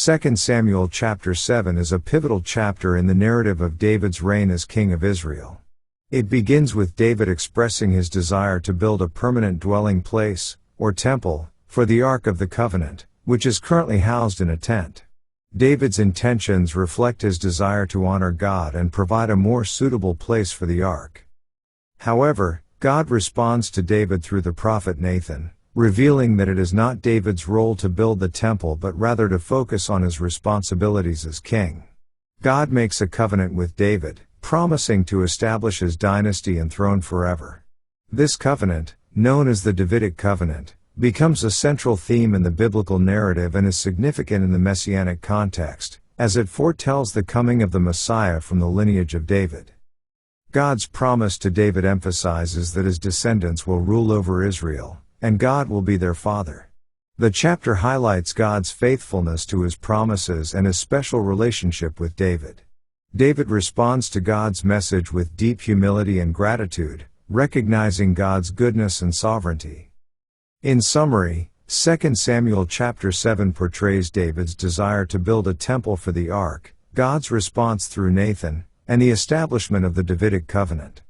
2 Samuel chapter 7 is a pivotal chapter in the narrative of David's reign as king of Israel. It begins with David expressing his desire to build a permanent dwelling place, or temple, for the Ark of the Covenant, which is currently housed in a tent. David's intentions reflect his desire to honor God and provide a more suitable place for the Ark. However, God responds to David through the prophet Nathan, revealing that it is not David's role to build the temple but rather to focus on his responsibilities as king. God makes a covenant with David, promising to establish his dynasty and throne forever. This covenant, known as the Davidic covenant, becomes a central theme in the biblical narrative and is significant in the messianic context, as it foretells the coming of the Messiah from the lineage of David. God's promise to David emphasizes that his descendants will rule over Israel, and God will be their father. The chapter highlights God's faithfulness to his promises and his special relationship with David. David responds to God's message with deep humility and gratitude, recognizing God's goodness and sovereignty. In summary, 2 Samuel chapter 7 portrays David's desire to build a temple for the Ark, God's response through Nathan, and the establishment of the Davidic covenant.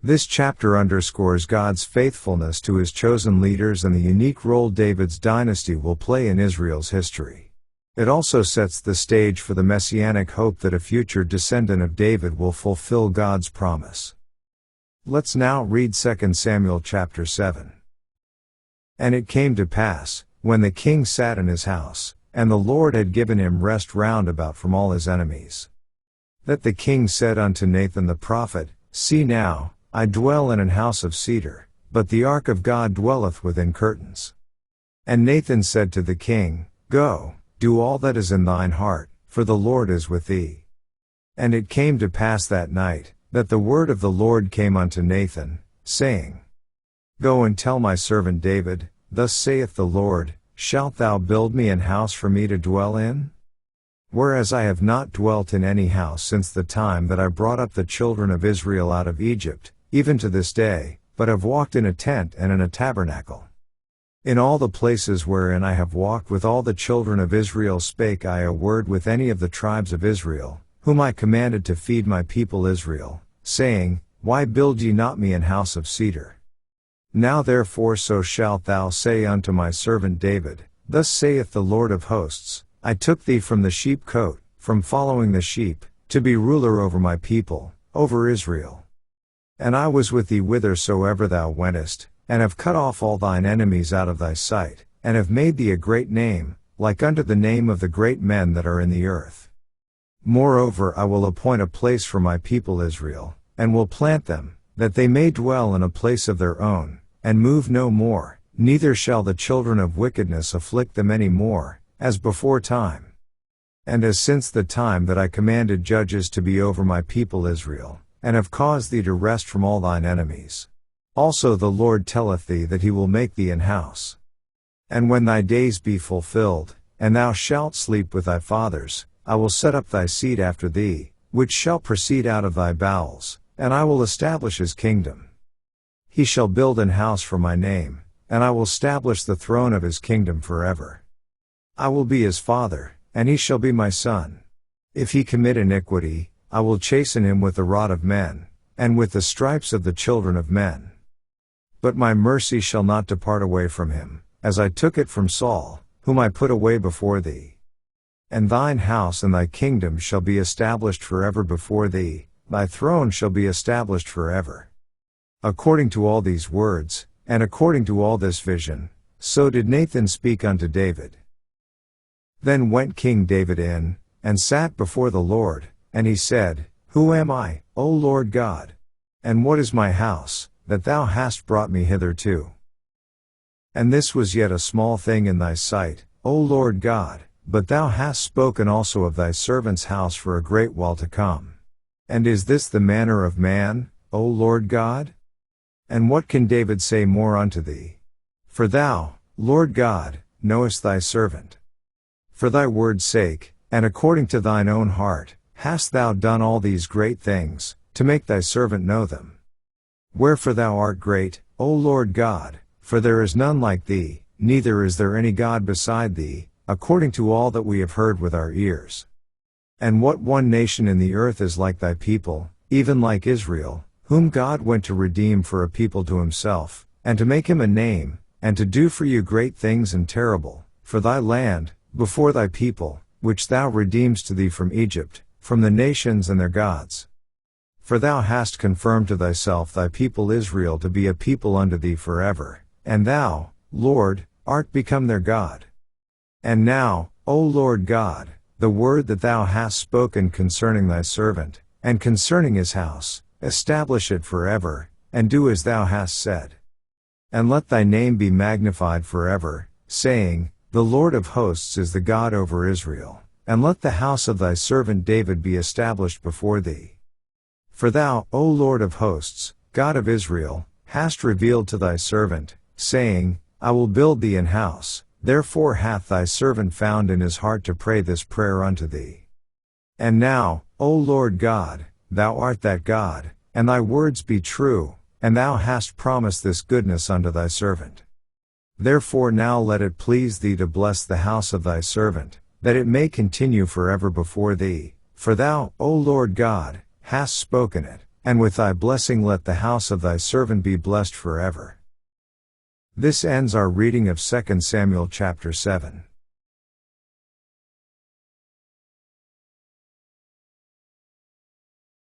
This chapter underscores God's faithfulness to his chosen leaders and the unique role David's dynasty will play in Israel's history. It also sets the stage for the messianic hope that a future descendant of David will fulfill God's promise. Let's now read 2 Samuel chapter 7. And it came to pass, when the king sat in his house, and the Lord had given him rest round about from all his enemies, that the king said unto Nathan the prophet, See now, I dwell in an house of cedar, but the ark of God dwelleth within curtains. And Nathan said to the king, Go, do all that is in thine heart, for the Lord is with thee. And it came to pass that night, that the word of the Lord came unto Nathan, saying, Go and tell my servant David, Thus saith the Lord, Shalt thou build me an house for me to dwell in? Whereas I have not dwelt in any house since the time that I brought up the children of Israel out of Egypt, even to this day, but have walked in a tent and in a tabernacle. In all the places wherein I have walked with all the children of Israel spake I a word with any of the tribes of Israel, whom I commanded to feed my people Israel, saying, Why build ye not me an house of cedar? Now therefore so shalt thou say unto my servant David, Thus saith the Lord of hosts, I took thee from the sheepcote, from following the sheep, to be ruler over my people, over Israel. And I was with thee whithersoever thou wentest, and have cut off all thine enemies out of thy sight, and have made thee a great name, like unto the name of the great men that are in the earth. Moreover I will appoint a place for my people Israel, and will plant them, that they may dwell in a place of their own, and move no more, neither shall the children of wickedness afflict them any more, as before time. And as since the time that I commanded judges to be over my people Israel, and have caused thee to rest from all thine enemies. Also the Lord telleth thee that he will make thee an house. And when thy days be fulfilled, and thou shalt sleep with thy fathers, I will set up thy seed after thee, which shall proceed out of thy bowels, and I will establish his kingdom. He shall build an house for my name, and I will establish the throne of his kingdom forever. I will be his father, and he shall be my son. If he commit iniquity, I will chasten him with the rod of men, and with the stripes of the children of men. But my mercy shall not depart away from him, as I took it from Saul, whom I put away before thee. And thine house and thy kingdom shall be established forever before thee, thy throne shall be established forever. According to all these words, and according to all this vision, so did Nathan speak unto David. Then went King David in, and sat before the Lord, and he said, Who am I, O Lord God? And what is my house, that thou hast brought me hitherto? And this was yet a small thing in thy sight, O Lord God, but thou hast spoken also of thy servant's house for a great while to come. And is this the manner of man, O Lord God? And what can David say more unto thee? For thou, Lord God, knowest thy servant. For thy word's sake, and according to thine own heart, hast thou done all these great things, to make thy servant know them. Wherefore thou art great, O Lord God, for there is none like thee, neither is there any God beside thee, according to all that we have heard with our ears. And what one nation in the earth is like thy people, even like Israel, whom God went to redeem for a people to himself, and to make him a name, and to do for you great things and terrible, for thy land, before thy people, which thou redeemest to thee from Egypt, from the nations and their gods. For thou hast confirmed to thyself thy people Israel to be a people unto thee forever, and thou, Lord, art become their God. And now, O Lord God, the word that thou hast spoken concerning thy servant, and concerning his house, establish it forever, and do as thou hast said. And let thy name be magnified forever, saying, The Lord of hosts is the God over Israel, and let the house of thy servant David be established before thee. For thou, O Lord of hosts, God of Israel, hast revealed to thy servant, saying, I will build thee an house, therefore hath thy servant found in his heart to pray this prayer unto thee. And now, O Lord God, thou art that God, and thy words be true, and thou hast promised this goodness unto thy servant. Therefore now let it please thee to bless the house of thy servant, that it may continue forever before thee, for thou, O Lord God, hast spoken it, and with thy blessing let the house of thy servant be blessed forever. This ends our reading of 2 Samuel chapter 7.